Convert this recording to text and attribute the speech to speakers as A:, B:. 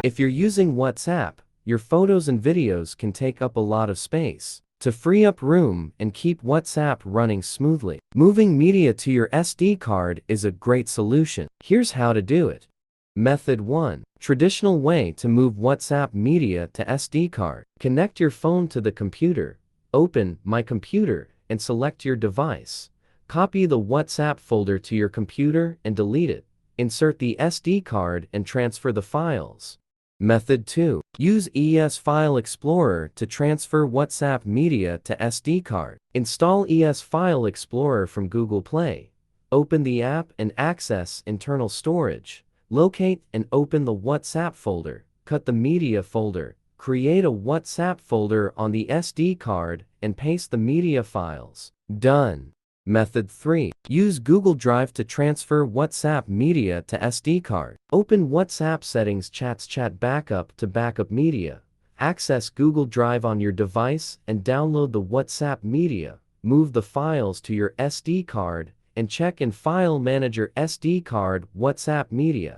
A: If you're using WhatsApp, your photos and videos can take up a lot of space. To free up room and keep WhatsApp running smoothly, moving media to your SD card is a great solution. Here's how to do it. Method 1. Traditional way to move WhatsApp media to SD card. Connect your phone to the computer. Open My Computer and select your device. Copy the WhatsApp folder to your computer and delete it. Insert the SD card and transfer the files. Method 2. Use ES File Explorer to transfer WhatsApp media to SD card. Install ES File Explorer from Google Play. Open the app and access internal storage. Locate and open the WhatsApp folder. Cut the media folder. Create a WhatsApp folder on the SD card and paste the media files. Done. Method 3. Use Google Drive to transfer WhatsApp media to SD card. Open WhatsApp settings, Chats, Chat Backup to backup media. Access Google Drive on your device and download the WhatsApp media. Move the files to your SD card and check in File Manager SD card WhatsApp media.